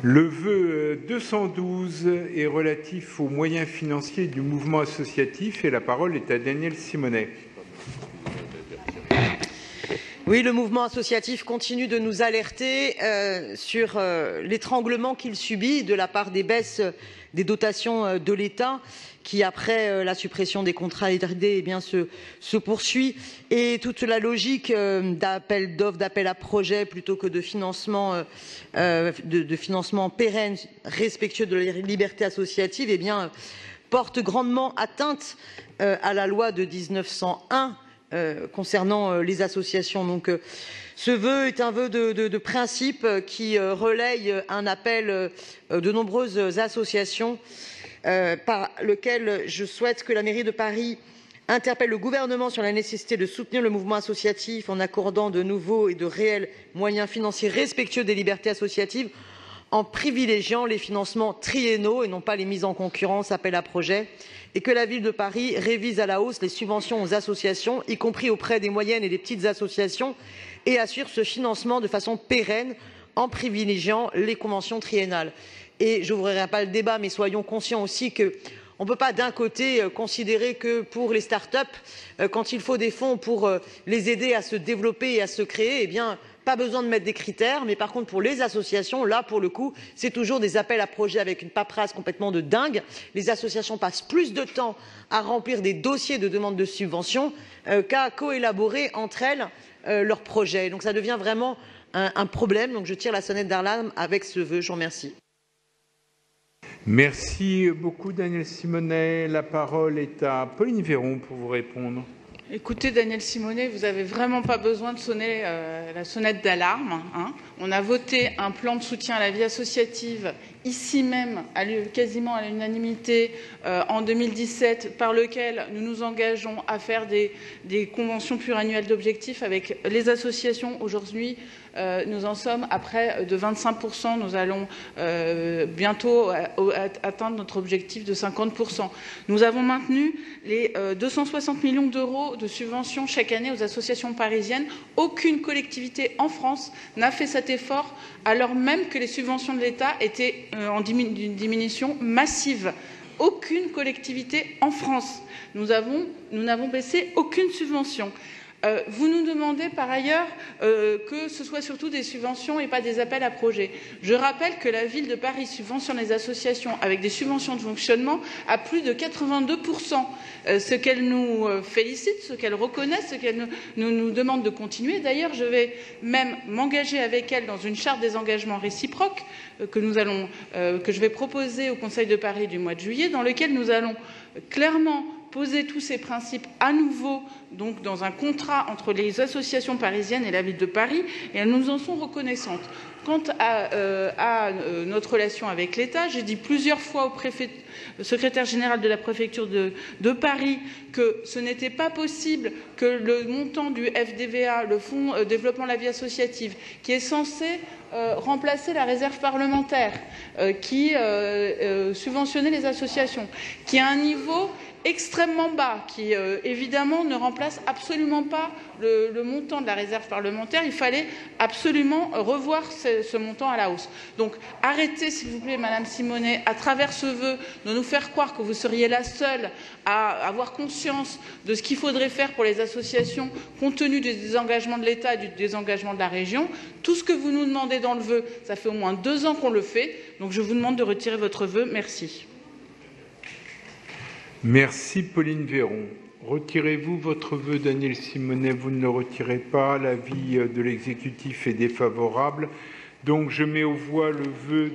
Le vœu 212 est relatif aux moyens financiers du mouvement associatif et la parole est à Daniel Simonet. Oui, le mouvement associatif continue de nous alerter sur l'étranglement qu'il subit de la part des baisses des dotations de l'État qui, après la suppression des contrats aidés, se poursuit. Et toute la logique d'appel d'offres, d'appel à projets plutôt que de financement, pérenne, respectueux de la liberté associative, porte grandement atteinte à la loi de 1901 concernant les associations. Donc ce vœu est un vœu de principe qui relaye un appel de nombreuses associations par lequel je souhaite que la mairie de Paris interpelle le gouvernement sur la nécessité de soutenir le mouvement associatif en accordant de nouveaux et de réels moyens financiers respectueux des libertés associatives, en privilégiant les financements triennaux et non pas les mises en concurrence, appels à projets, et que la ville de Paris révise à la hausse les subventions aux associations, y compris auprès des moyennes et des petites associations, et assure ce financement de façon pérenne en privilégiant les conventions triennales. Et je n'ouvrirai pas le débat, mais soyons conscients aussi que on ne peut pas d'un côté considérer que pour les start-up, quand il faut des fonds pour les aider à se développer et à se créer, pas besoin de mettre des critères, mais par contre pour les associations, là pour le coup, c'est toujours des appels à projets avec une paperasse complètement de dingue. Les associations passent plus de temps à remplir des dossiers de demande de subvention qu'à coélaborer entre elles leurs projets. Donc ça devient vraiment un problème. Donc je tire la sonnette d'alarme avec ce vœu. Je vous remercie. Merci beaucoup Daniel Simonet. La parole est à Pauline Véron pour vous répondre. Écoutez, Daniel Simonet, vous n'avez vraiment pas besoin de sonner la sonnette d'alarme. On a voté un plan de soutien à la vie associative ici même, quasiment à l'unanimité, en 2017, par lequel nous nous engageons à faire des conventions pluriannuelles d'objectifs avec les associations. Aujourd'hui, nous en sommes à près de 25%. Nous allons bientôt atteindre notre objectif de 50%. Nous avons maintenu les 260 millions d'euros de subventions chaque année aux associations parisiennes. Aucune collectivité en France n'a fait cet effort, alors même que les subventions de l'État étaient en diminution massive. Aucune collectivité en France. Nous n'avons baissé aucune subvention. Vous nous demandez par ailleurs que ce soit surtout des subventions et pas des appels à projets. Je rappelle que la ville de Paris subventionne les associations avec des subventions de fonctionnement à plus de 82%. Ce qu'elle nous félicite, ce qu'elle reconnaît, ce qu'elle nous demande de continuer. D'ailleurs, je vais même m'engager avec elle dans une charte des engagements réciproques que je vais proposer au Conseil de Paris du mois de juillet, dans lequel nous allons clairement poser tous ces principes à nouveau donc dans un contrat entre les associations parisiennes et la ville de Paris, et elles nous en sont reconnaissantes. Quant à notre relation avec l'État, j'ai dit plusieurs fois au secrétaire général de la préfecture de Paris que ce n'était pas possible que le montant du FDVA, le Fonds développement de la vie associative, qui est censé remplacer la réserve parlementaire qui subventionnait les associations, qui a un niveau extrêmement bas, qui évidemment ne remplace absolument pas le montant de la réserve parlementaire. Il fallait absolument revoir ce montant à la hausse. Donc arrêtez s'il vous plaît Madame Simonet, à travers ce vœu, de nous faire croire que vous seriez la seule à avoir conscience de ce qu'il faudrait faire pour les associations compte tenu des désengagement de l'État et du désengagement de la région. Tout ce que vous nous demandez dans le vœu, ça fait au moins 2 ans qu'on le fait. Donc je vous demande de retirer votre vœu. Merci. Merci Pauline Véron. Retirez-vous votre vœu, Daniel Simonet? Vous ne le retirez pas. L'avis de l'exécutif est défavorable. Donc je mets aux voix le vœu.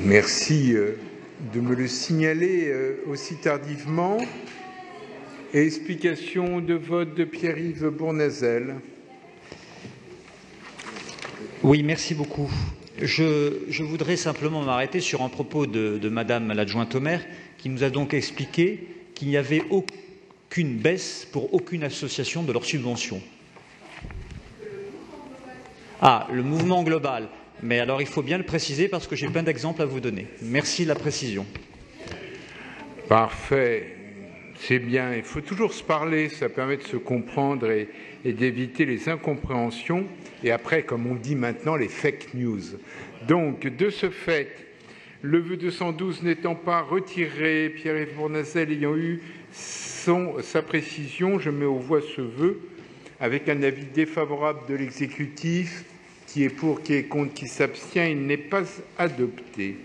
Merci de me le signaler aussi tardivement. Explication de vote de Pierre-Yves Bournazel. Oui, merci beaucoup. Je voudrais simplement m'arrêter sur un propos de Madame l'adjointe au maire, qui nous a donc expliqué qu'il n'y avait aucune baisse pour aucune association de leur subvention. Ah, le mouvement global. Mais alors il faut bien le préciser parce que j'ai plein d'exemples à vous donner. Merci de la précision. Parfait. C'est bien, il faut toujours se parler, ça permet de se comprendre et d'éviter les incompréhensions. Et après, comme on dit maintenant, les fake news. Donc, de ce fait, le vœu 212 n'étant pas retiré, Pierre-Yves Bournazel ayant eu sa précision, je mets aux voix ce vœu avec un avis défavorable de l'exécutif. Qui est pour, qui est contre, qui s'abstient, il n'est pas adopté.